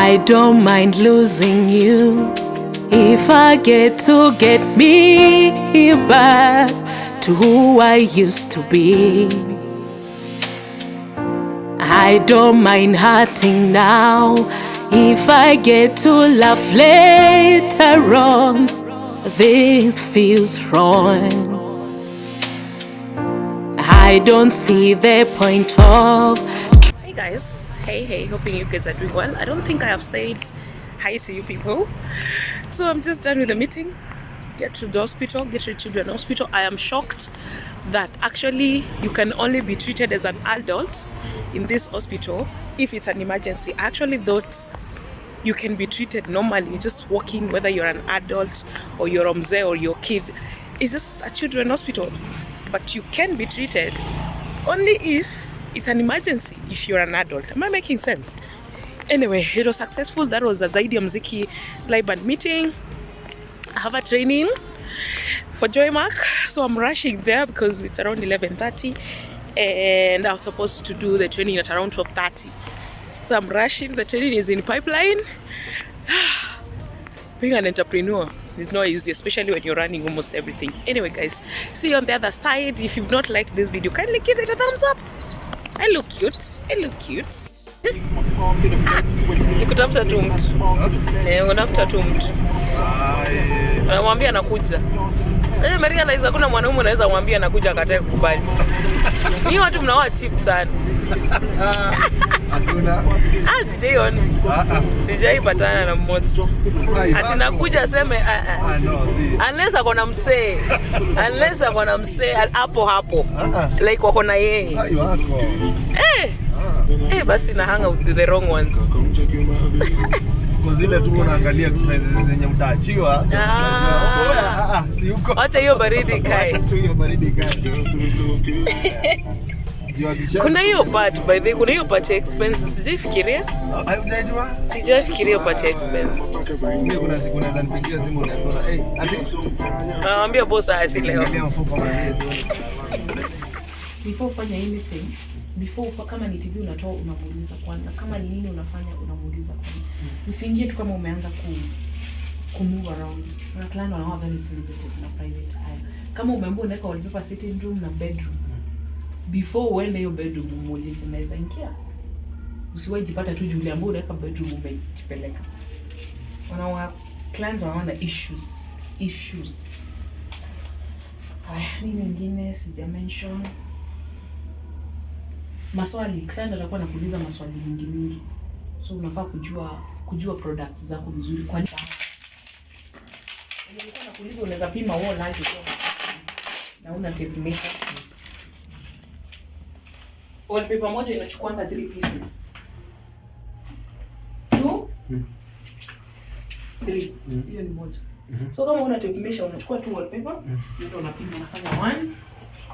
I don't mind losing you if I get me back to who I used to be. I don't mind hurting now if I get to laugh later on. This feels wrong. I don't see the point of. Hey guys, hey, hoping you guys are doing well. I don't think I have said hi to you people. So I'm just done with the meeting. Get to the hospital, get to the children's hospital. I am shocked that actually you can only be treated as an adult in this hospital if it's an emergency. I actually thought you can be treated normally, just walking, whether you're an adult or you're a mzee or your kid. It's just a children's hospital. But you can be treated only if it's an emergency, if you're an adult. Am I making sense? Anyway, it was successful. That was a Zaidi ya Mziki live band meeting. I have a training for Joymark, so I'm rushing there because it's around 11:30 and I was supposed to do the training at around 12:30. So I'm rushing. The training is in pipeline. Being an entrepreneur is not easy, especially when you're running almost everything. Anyway guys, see you on the other side. If you've not liked this video, kindly give it a thumbs up. I look cute. Nikutafuta tu mtu. Unafuta tu mtu. Unamwambia anakuja. Maria anaweza, kuna mwanaume anaweza kumwambia anakuja akatae kukubali. Ni watu mnaoa cheap sana. Hatuna. Sijaiona. Sijaipatana na mmoja. Ati nakuja aseme unless akona msee. Unless akona msee hapo. Like wako na yeye. Basi na hang out with the wrong ones. Kwa zile tu unaangalia expenses zenye mtaachiwa. Si uko. Acha hiyo baridi kae. Kuna hiyo part by the way, kuna hiyo part ya expenses sijafikiria. Sijafikiria part ya expense. Mimi kuna siku naweza nipigia simu na naambia boss asielewe. Before fanya anything, before kama ni TV unatoa unamuuliza kwanza, kama ni nini unafanya unamuuliza kwanza. Usiingie tu kama umeanza move around. Na client wanakuwa very sensitive na private haya. Kama umeambiwa unaweka wallpaper sitting room na bedroom, before uende hiyo bedroom umuulize naweza ingia. Usiwahi jipata tu juu uliambiwa unaweka bedroom umejipeleka. Wanawa clients wanaona issues. Nini nyingine sija mention? Maswali, client atakuwa anakuuliza maswali mingi. So unafaa kujua products zako vizuri. Kwa nini? Unataka nakuuliza unaweza pima wall height na una tape measure. Wallpaper moja inachukua 3 pieces. 2 3. Hiyo ni moja. So kama una tape measure unachukua 2 wallpaper, ndio unapima, unafanya 1,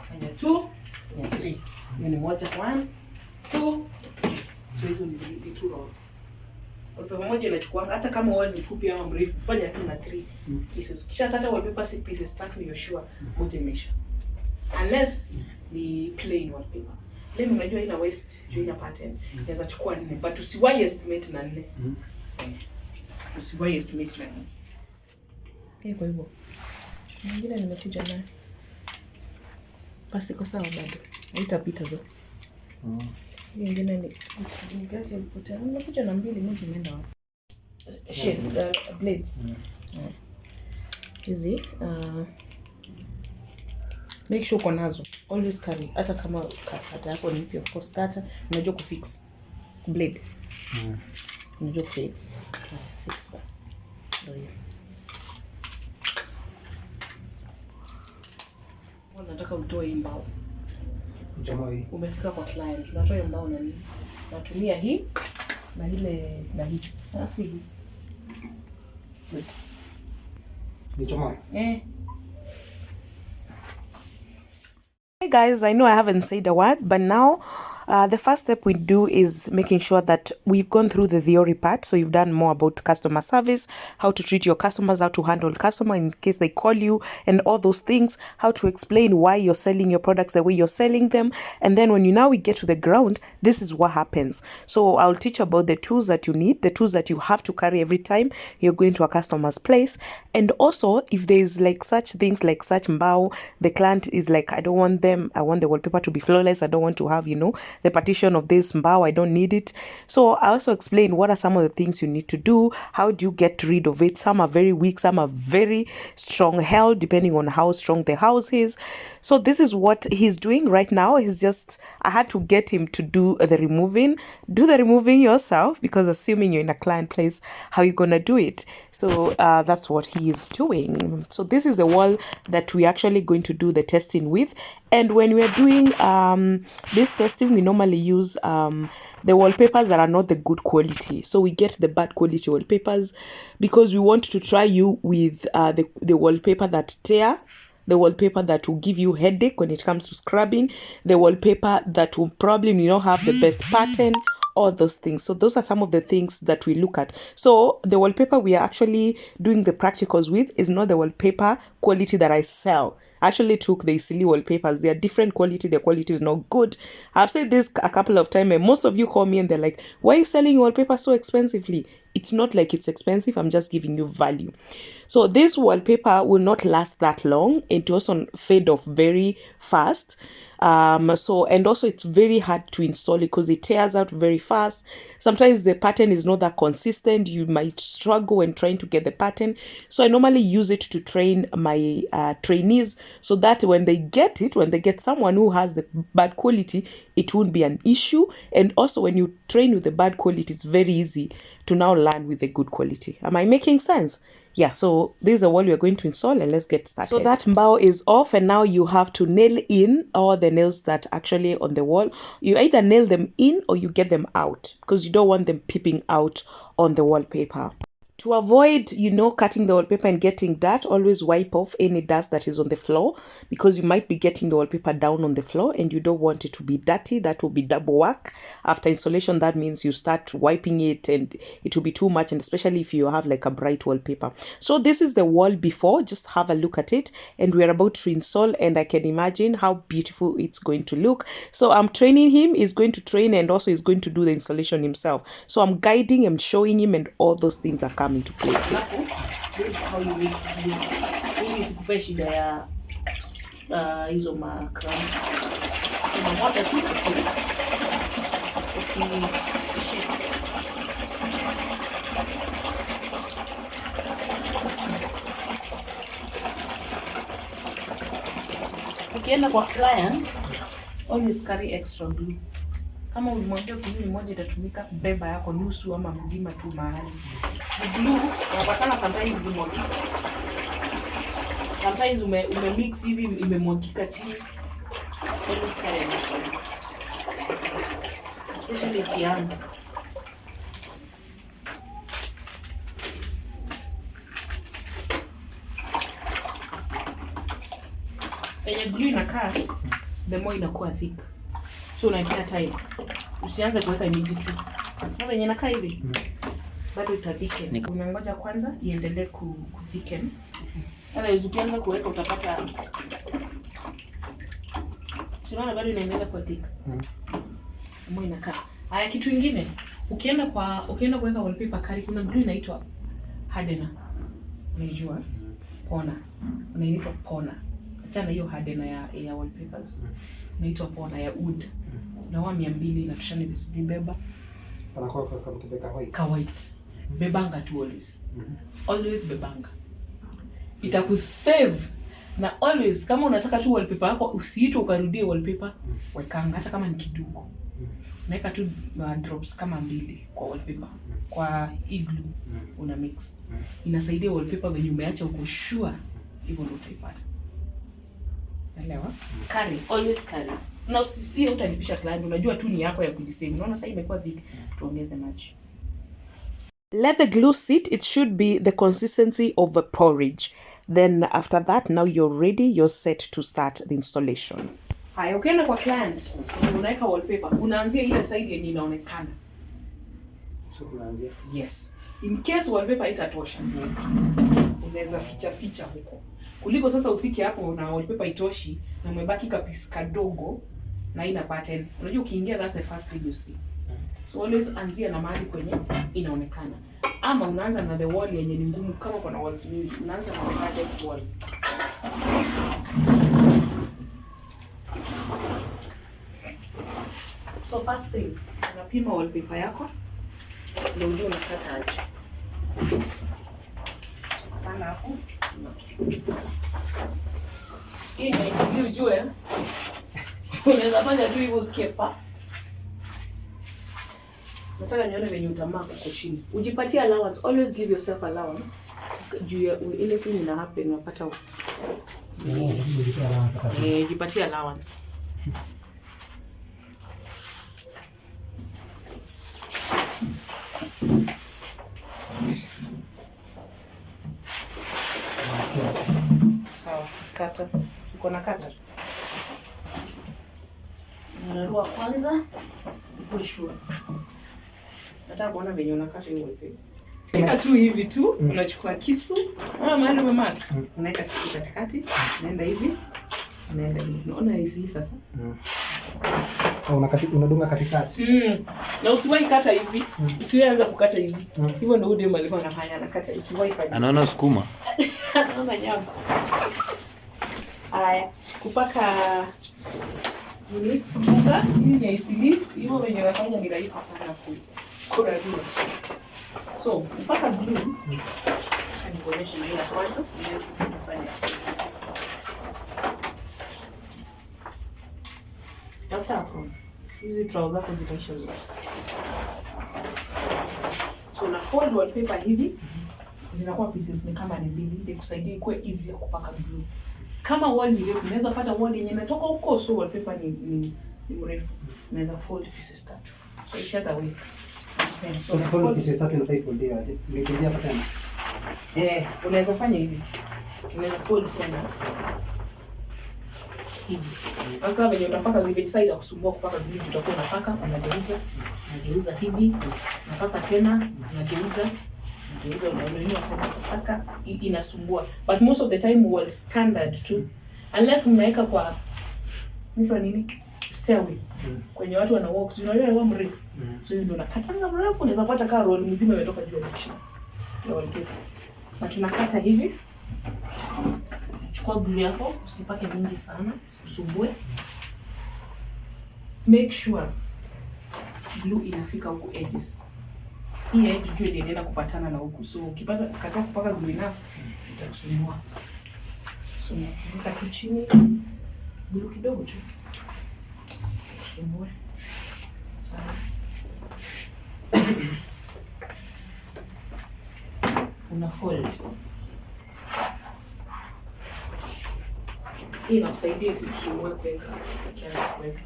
fanya 2, fanya 3. Hiyo ni moja, 1, 2. So hizo ni 2 rolls. Wallpaper moja inachukua, hata kama wall ni fupi ama mrefu, fanya tu na 3 pieces. Kisha kata wallpaper 6 pieces, stack ni sure moja measure. Unless ni plain wallpaper. Plain unajua ina waste, ina pattern. Inaweza chukua 4, but usiwahi estimate na 4. Usiwahi estimate na 4. Kwa hivyo. Nyingine nimekuja naye. Basi kwa sawa bado. Haitapita tu. Nyingine ni gari ilipotea. Nimekuja na 2, moja imeenda wapi? Blades. Hizi make sure uko nazo. Always carry. Hata kama kata yako ni mpya, of course kata unajua kufix blade. Unajua kufix. Fix basi. Ndio. Nataka utoe hii mbao. Jamani. Umefika kwa client. Unatoa hiyo mbao na nini? Natumia hii na ile na hii. Sasa hii. Wait. Ni jamani. Hey guys, I know I haven't said a word, but now The first step we do is making sure that we've gone through the theory part. So you've done more about customer service, how to treat your customers, how to handle customer in case they call you, and all those things, how to explain why you're selling your products the way you're selling them. And then when we get to the ground, this is what happens. So I'll teach about the tools that you need, the tools that you have to carry every time you're going to a customer's place. And also, if there's like such things like such mbao, the client is like, I don't want them, I want the wallpaper to be flawless, I don't want to have, the partition of this mbao, I don't need it. So I also explain what are some of the things you need to do, how do you get rid of it. Some are very weak, some are very strong held, depending on how strong the house is. So this is what he's doing right now. I had to get him to do the removing. Do the removing yourself, because assuming you're in a client place, how you gonna do it? So that's what he is doing. So this is the wall that we're actually going to do the testing with. And when we're doing this testing, we normally use the wallpapers that are not the good quality. So we get the bad quality wallpapers because we want to try you with the wallpaper that tear, the wallpaper that will give you headache when it comes to scrubbing, the wallpaper that will probably have the best pattern, all those things. So those are some of the things that we look at. So the wallpaper we are actually doing the practicals with is not the wallpaper quality that I sell. I actually took the silly wallpapers. They are different quality. The quality is not good. I've said this a couple of times, and most of you call me and they're like, why are you selling wallpaper so expensively? It's not like it's expensive. I'm just giving you value. So this wallpaper will not last that long. It also fade off very fast. And also it's very hard to install it because it tears out very fast. Sometimes the pattern is not that consistent. You might struggle when trying to get the pattern. So I normally use it to train my trainees, so that when they get someone who has the bad quality, it won't be an issue. And also when you train with the bad quality, it's very easy to now learn with the good quality. Am I making sense? Yeah, so this is the wall we are going to install, and let's get started. So that mbao is off, and now you have to nail in all the nails that actually on the wall. You either nail them in or you get them out, because you don't want them peeping out on the wallpaper. To avoid, cutting the wallpaper and getting dirt, always wipe off any dust that is on the floor, because you might be getting the wallpaper down on the floor and you don't want it to be dirty. That will be double work. After installation, that means you start wiping it and it will be too much, and especially if you have like a bright wallpaper. So this is the wall before. Just have a look at it, and we're about to install, and I can imagine how beautiful it's going to look. So I'm training him. He's going to train, and also he's going to do the installation himself. So I'm guiding and showing him, and all those things are coming to play. This is how you mix it. Ili isikupe shida ya hizo crumbs. Unamoja tu ukienda kwa client, always carry extra glue. Kama ulimwambia glue moja itatumika, beba yako nusu ama mzima tu mahali. The glue unapatana sometimes imemwagika. Sometimes umemix hivi imemwagika chini. Always carry extra. Especially ikianza. Penye glue inakaa, the more inakuwa thick. So unaipea time. Usianze kuweka immediately. Na penye inakaa hivi, bado itadhiken. Unangoja kwanza iendelee kudhiken. Sasa ukianza kuweka utapata tunaona bado inaendelea kwa thick. More inakaa. Haya, kitu kingine, ukienda kuweka wallpaper kali, kuna glue inaitwa hardener. Unajua? Pona. Unaitwa pona. Achana hiyo hardener ya wallpapers. Inaitwa pona ya wood. Na 200 na tushani visijibeba. Anakuwa kama tebeka white. Ka white. Bebanga tu always. Always bebanga. Itakusave. Na always kama unataka tu wallpaper yako usiite ukarudie wallpaper, wekanga hata kama ni kidogo. Naweka tu drops kama 2 kwa wallpaper. Kwa glue una mix. Inasaidia wallpaper wenye umeacha uko sure hivyo ndio utaipata. Elewa? Carry, always carry. Na usisikie utanipisha client, unajua tu ni yako ya kujisave. Unaona sasa imekuwa thick, tuongeze maji. Let the glue sit. It should be the consistency of a porridge. Then after that, now you're ready, you're set to start the installation. Haya, ukienda kwa client, unaweka wallpaper, unaanzia ile side yenye inaonekana. So kunaanzia. Yes. In case wallpaper itatosha, unaweza ficha huko. Kuliko sasa ufike hapo na wallpaper itoshi na umebaki kapisi kadogo na ina pattern. Unajua ukiingia, that's the first thing you see. So always anzia na mahali kwenye inaonekana. Ama unaanza na the wall yenye ni ngumu, kama kuna walls mingi, unaanza na the hardest wall. So first thing, unapima wallpaper yako ndio ujue unakata aje. Pana hapo. Hii ni easy ujue. Unaweza fanya tu hivyo skipper. Nataka nione venye utamark uko chini. Ujipatie allowance. Always give yourself allowance. Juu ya ile thing ina happen unapata. Jipatie allowance. Sawa, kata. Uko na kata. Unarua kwanza, uko sure. Nataka kuona venye unakata hiyo wallpaper. Kika tu hivi tu, unachukua kisu. Mahali umemata. Unaweka kisu katikati, unaenda hivi. Unaenda hivi. Unaona hizi sasa? Unadunga katikati. Na usiwahi kata hivi. Usiwahi anza kukata hivi. Hivyo ndio Udem alikuwa anafanya, anakata, usiwahi fanya. Anaona sukuma. Anaona nyama. Haya, kupaka ni chunga, hii ni isili, hivyo wenye wanafanya ni rahisi sana kurarua. So, kupaka blue, nikuonyesha na hii ya kwanza, ndio sisi tufanye. Tafuta hapo. Hizi trouser zako zitaisha zote. So, na fold wallpaper hivi, zinakuwa pieces ni kama ni mbili, ili kusaidia ikuwe easy ya kupaka blue. Kama wall ni refu, unaweza pata wall yenye imetoka huko, so wallpaper ni mrefu. Unaweza fold pieces tatu. So it's other way. So fold pieces tatu na fold dia. Nimekuja hapa tena. Unaweza fanya hivi. Unaweza fold tena. Hivi. Sasa venye unapaka hivi side ya kusumbua kupaka hivi, utakuwa unapaka, unageuza hivi, unapaka tena, unageuza unapaka, inasumbua. But most of the time wall standard tu. Unless mnaweka kwa nini? Stairway. Kwenye watu wana walk, unaona wao mrefu. So ndio unakata mrefu, unaweza pata kaa roll mzima imetoka juu ya chini. Ndio wallpaper. Na tunakata hivi. Chukua glue yako, usipake mingi sana, usikusumbue. Make sure glue inafika huko edges. Hii edge juu ndio inaenda kupatana na huku. So ukipata kupaka glue enough itakusumbua. So unaweka tu chini glue kidogo tu. Kusumbue. Sawa. Una fold. Hii inakusaidia isikusumbue kuweka. Ukianza kuweka.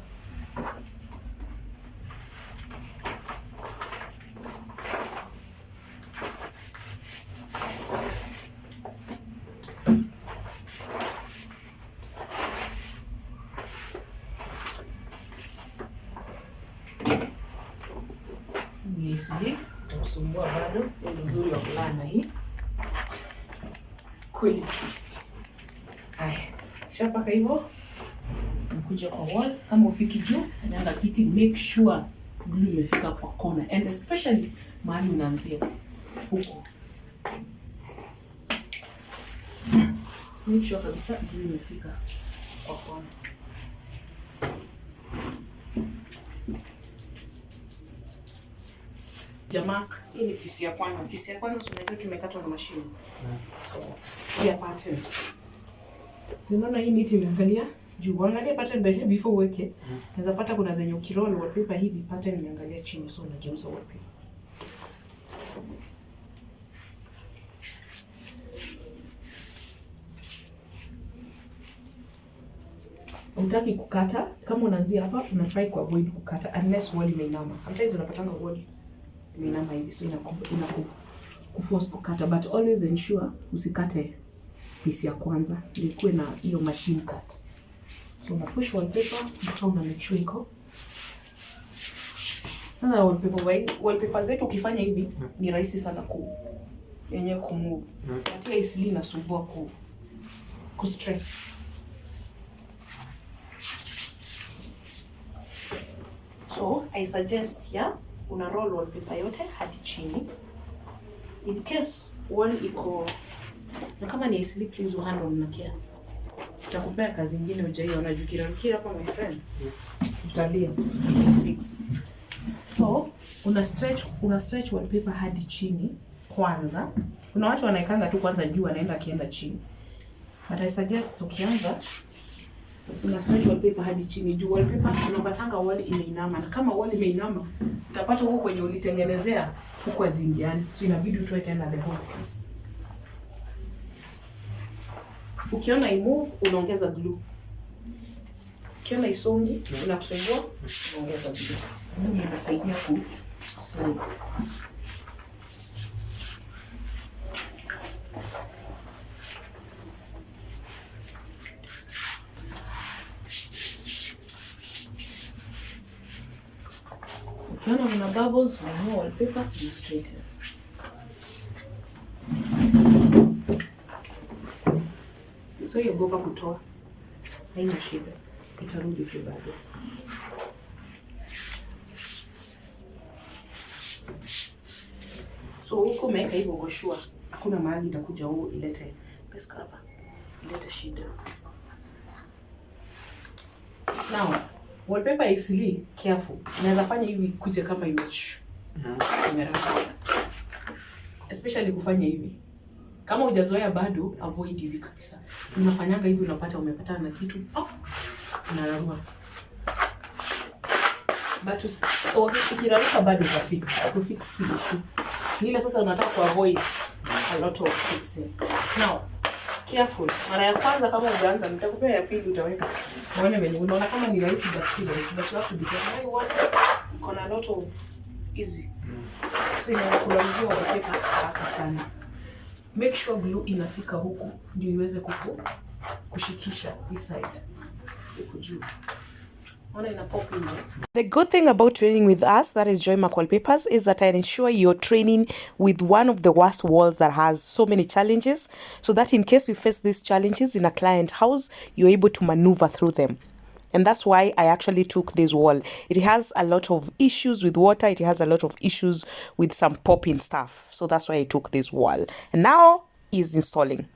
Nisije utakusumbua bado, ni nzuri wa kulana hii. Kweli tu. Haya, shapaka hivyo. Nakuja kwa wall, kama ufiki juu, anaanza kiti, make sure glue imefika kwa corner, and especially mahali unaanzia huko. Make sure kabisa glue imefika kwa corner. Joymark, hii ni piece ya kwanza. Piece ya kwanza tunajua tumekatwa na mashine. So, ya pattern. Unaona hii miti imeangalia juu. Angalia pattern by before uweke. Unaweza pata kuna zenye ukiroll wallpaper hivi pattern imeangalia chini, so unageuza wallpaper. Unataka kukata, kama unaanzia hapa, una try ku avoid kukata unless wall imeinama. Sometimes unapatanga wall imeinama hivi, so kuforce kukata, but always ensure usikate piece ya kwanza, ilikuwe na hiyo machine cut. Una push wallpaper mpaka una make sure iko. Na wallpaper zetu ukifanya hivi ni rahisi sana yenyewe kumove. Katia isili inasumbua ku stretch. So I suggest una roll wallpaper yote hadi chini. In case wall iko na kama ni isili, please uhandle na care. Utakupea kazi nyingine hujaiona juu kirarukia hapa my friend. Utalia fix. So una stretch wallpaper hadi chini kwanza. Kuna watu wanaikanga tu kwanza juu anaenda akienda chini. But I suggest ukianza una stretch wallpaper hadi chini. Juu wallpaper unapatanga wall imeinama, na kama wall imeinama utapata huko kwenye ulitengenezea huko azingiani. So inabidi utoe tena the whole piece. Ukiona imove unaongeza glue. Ukiona isongi inakusumbua unaongeza glue. Glue inasaidia ku slide. Ukiona una bubbles na wallpaper ni straight. So yogopa kutoa, haina shida, itarudi tu bado. So huko umeweka hivyo uko sure hakuna mahali itakuja ilete pesa hapa, ilete shida. Now wallpaper isili careful, unaweza fanya hivi kuja kama image. Especially kufanya hivi. Kama hujazoea bado, avoid hivi kabisa. Unafanyanga hivi unapata umepatana na kitu, unararua. But ukiraruka bado utafix. Kufix si issue. Ile sasa unataka ku avoid a lot of fixing. Now, careful. Mara ya kwanza kama hujaanza, nitakupea ya pili utaweka. Uone venye unaona kama ni rahisi but si rahisi. But you have to be careful. Kuna a lot of easy. So inakulangia wallpaper haraka sana. Make sure glue inafika huku ndio iweze kushikisha this side. The good thing about training with us, that is Joymark Wallpapers, is that I ensure you're training with one of the worst walls that has so many challenges, so that in case you face these challenges in a client house, you're able to maneuver through them. And that's why I actually took this wall. It has a lot of issues with water. It has a lot of issues with some popping stuff. So that's why I took this wall. And now he's installing.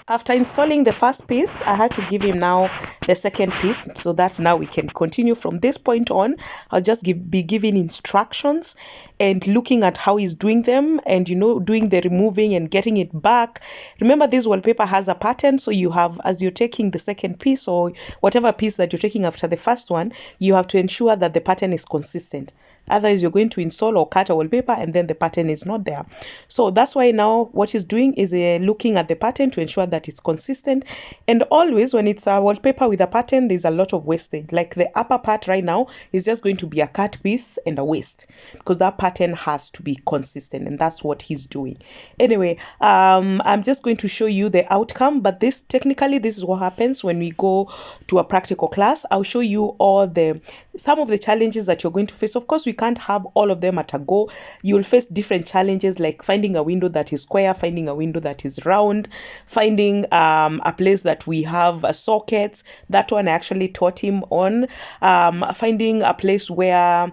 After installing the first piece, I had to give him now the second piece so that now we can continue from this point on. I'll just be giving instructions and looking at how he's doing them and, doing the removing and getting it back. Remember, this wallpaper has a pattern. So you have, as you're taking the second piece or whatever piece that you're taking after the first one, you have to ensure that the pattern is consistent. Otherwise, you're going to install or cut a wallpaper and then the pattern is not there. So that's why now what he's doing is looking at the pattern to ensure that it's consistent. And always when it's a wallpaper with a pattern, there's a lot of wastage. Like the upper part right now is just going to be a cut piece and a waist because that pattern has to be consistent, and that's what he's doing. Anyway, I'm just going to show you the outcome, but technically this is what happens when we go to a practical class. I'll show you some of the challenges that you're going to face. Of course, we can't have all of them at a go. You'll face different challenges like finding a window that is square, finding a window that is round, finding a place that we have sockets. That one I actually taught him on. Finding a place where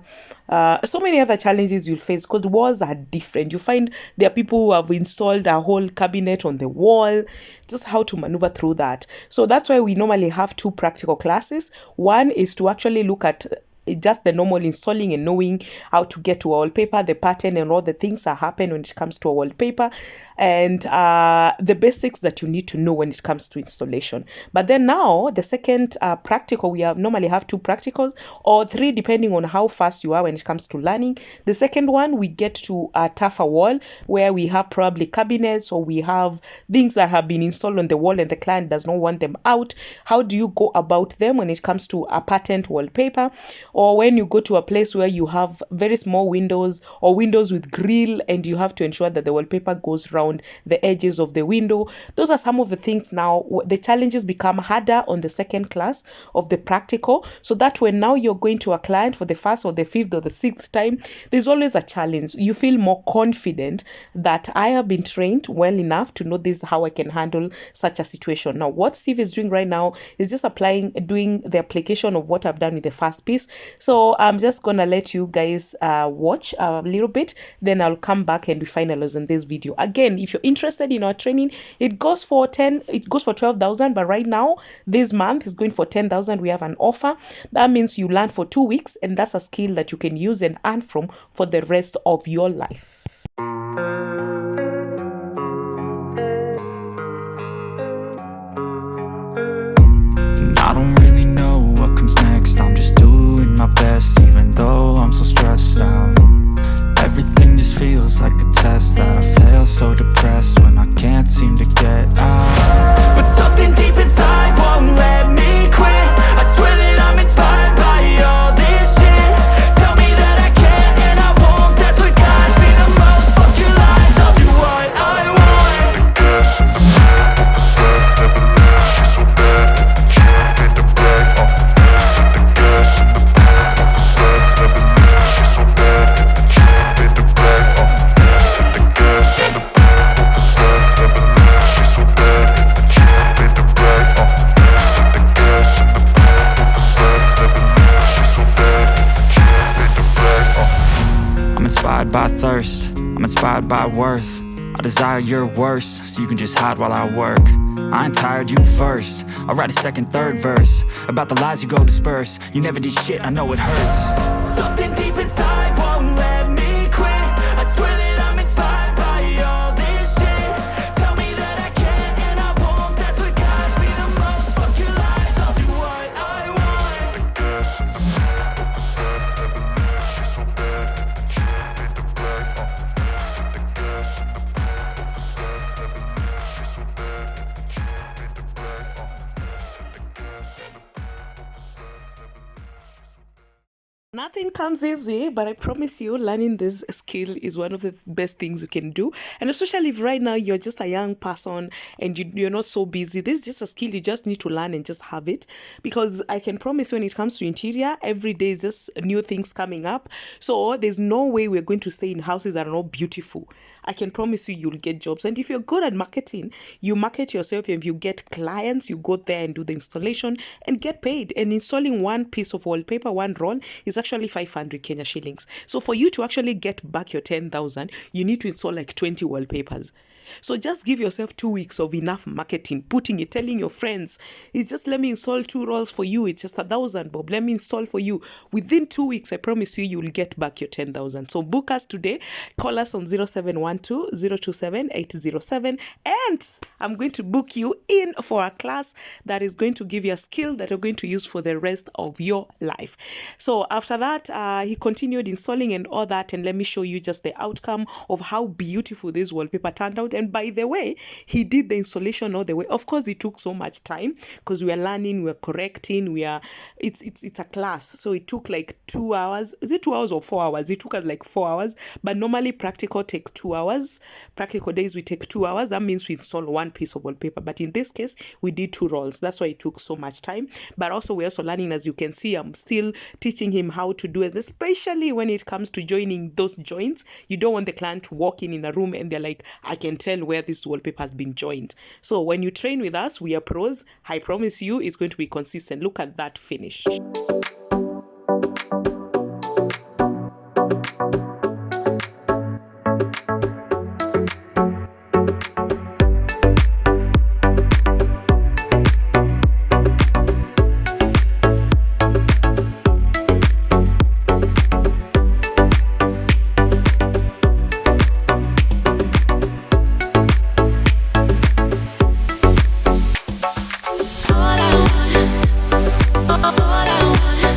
so many other challenges you'll face because walls are different. You find there are people who have installed a whole cabinet on the wall, just how to maneuver through that. So that's why we normally have two practical classes. One is to actually look at just the normal installing and knowing how to get to a wallpaper, the pattern and all the things that happen when it comes to a wallpaper, and the basics that you need to know when it comes to installation. But then now the second practical, we normally have two practicals or three depending on how fast you are when it comes to learning. The second one, we get to a tougher wall where we have probably cabinets or we have things that have been installed on the wall and the client does not want them out. How do you go about them when it comes to a patterned wallpaper? or when you go to a place where you have very small windows or windows with grill, and you have to ensure that the wallpaper goes around the edges of the window. Those are some of the things. Now the challenges become harder on the second class of the practical, so that when now you're going to a client for the first or the fifth or the sixth time, there's always a challenge. You feel more confident that I have been trained well enough to know this is how I can handle such a situation. Now what Steve is doing right now is just doing the application of what I've done with the first piece. So I'm just gonna let you guys watch a little bit, then I'll come back and we finalize on this video. Again, if you're interested in our training, it goes for 12,000, but right now this month is going for 10,000. We have an offer. That means you learn for 2 weeks, and that's a skill that you can use and earn from for the rest of your life. I don't really know what comes next. I'm just doing my best, even though I'm so stressed out. Everything just feels like a test that I fail, so depressed when I can't seem to get out. But something deep inside won't let me quit. I swear that I'm inspired by all this shit. Tell me that I can and I won't. That's what guides me the most. Fuck your lies, I'll do what I want. The gas in the back of the set, never left, she's so bad that the can't hit the brag. The gas in the back of the set, never left, she's so bad that the can't hit the brag. The gas in the back of the set, never left, she's so bad that the can't hit the brag. The gas in the back of the set, never left, she's so bad that the can't hit the brag. I'm inspired by thirst, I'm inspired by worth. I desire your worst, so you can just hide while I work. I ain't tired, you first. I'll write a second, third verse about the lies you go disperse. You never did shit, I know it hurts. Something deep inside won't let me quit. I swear that I'm inspired by all this shit. Tell me that I can and I won't. That's what guides me the most. Fuck your lies, I'll do what I want. The gas in the back of the set, never left, she's so bad that the can't hit the brag. The gas in the back of the set, never left, she's so bad that the can't hit the brag. The gas in the back of the set, never left. Nothing comes easy, but I promise you, learning this skill is one of the best things you can do. And especially if right now you're just a young person and you're not so busy, this is just a skill you just need to learn and just have it. Because I can promise you, when it comes to interior, every day is just new things coming up. So there's no way we're going to stay in houses that are not beautiful. I can promise you, you'll get jobs. And if you're good at marketing, you market yourself. If you get clients, you go there and do the installation and get paid. And installing one piece of wallpaper, one roll, is actually 500 Kenya shillings. So for you to actually get back your 10,000, you need to install like 20 wallpapers. So just give yourself 2 weeks of enough marketing, putting it, telling your friends, it's just, let me install 2 rolls for you. It's just 1,000 bob. Let me install for you. Within 2 weeks, I promise you, you'll get back your 10,000. So book us today. Call us on 0712 027 807. And I'm going to book you in for a class that is going to give you a skill that you're going to use for the rest of your life. So after that, he continued installing and all that. And let me show you just the outcome of how beautiful this wallpaper turned out. And by the way, he did the installation all the way. Of course, it took so much time because we are learning, we are correcting, it's a class. So it took like 2 hours. Is it 2 hours or 4 hours? It took us like 4 hours. But normally practical takes 2 hours. Practical days we take 2 hours. That means we install one piece of wallpaper. But in this case, we did 2 rolls. That's why it took so much time. But also we're also learning, as you can see, I'm still teaching him how to do it, especially when it comes to joining those joints. You don't want the client to walk in a room and they're like, I can tell where this wallpaper has been joined. So when you train with us, we are pros. I promise you, it's going to be consistent. Look at that finish. All I want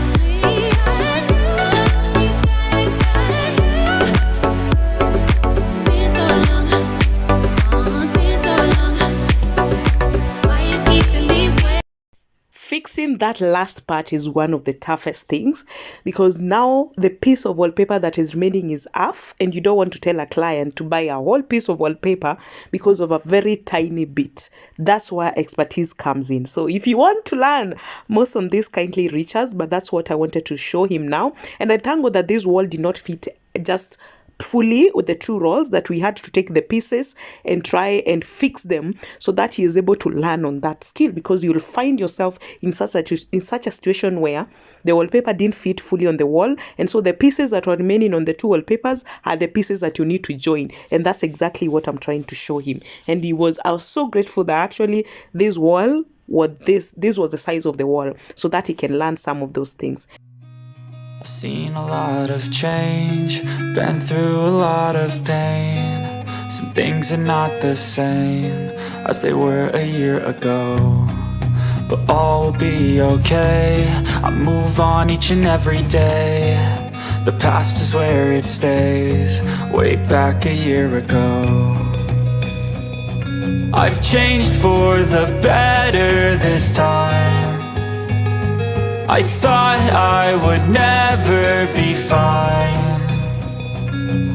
that last part is one of the toughest things, because now the piece of wallpaper that is remaining is half, and you don't want to tell a client to buy a whole piece of wallpaper because of a very tiny bit. That's where expertise comes in. So if you want to learn most on this, kindly reach us, but that's what I wanted to show him now. And I thank God that this wall did not fit just fully with the two rolls, that we had to take the pieces and try and fix them so that he is able to learn on that skill, because you'll find yourself in such a situation where the wallpaper didn't fit fully on the wall, and so the pieces that were remaining on the two wallpapers are the pieces that you need to join, and that's exactly what I'm trying to show him. And I was so grateful that actually this wall, this was the size of the wall, so that he can learn some of those things. I've seen a lot of change, been through a lot of pain. Some things are not the same as they were a year ago, but all will be okay. I move on each and every day. The past is where it stays, way back a year ago. I've changed for the better this time. I thought I would never be fine.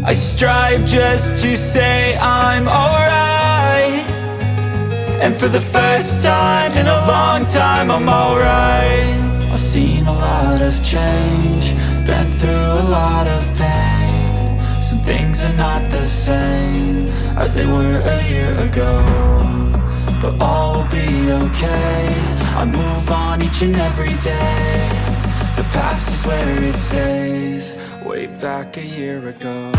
I strive just to say I'm alright, and for the first time in a long time I'm alright. I've seen a lot of change, been through a lot of pain. Some things are not the same as they were a year ago, but all will be okay. I move on each and every day. The past is where it stays, way back a year ago.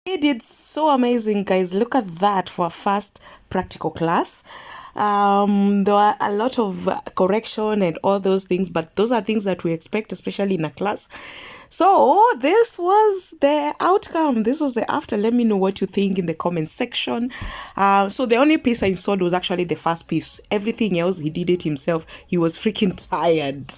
He did so amazing, guys. Look at that for a first practical class. There were a lot of correction and all those things, but those are things that we expect, especially in a class. So this was the outcome. This was the after. Let me know what you think in the comment section. So the only piece I installed was actually the first piece. Everything else, he did it himself. He was freaking tired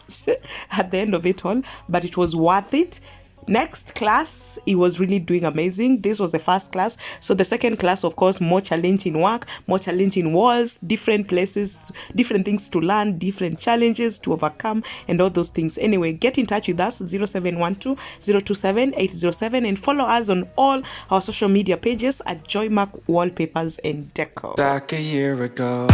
at the end of it all, but it was worth it. Next class, he was really doing amazing. This was the first class. So the second class, of course, more challenging work, more challenging walls, different places, different things to learn, different challenges to overcome, and all those things. Anyway, get in touch with us, 0712 027 807, and follow us on all our social media pages at Joymark Wallpapers and Decor. Back a year ago.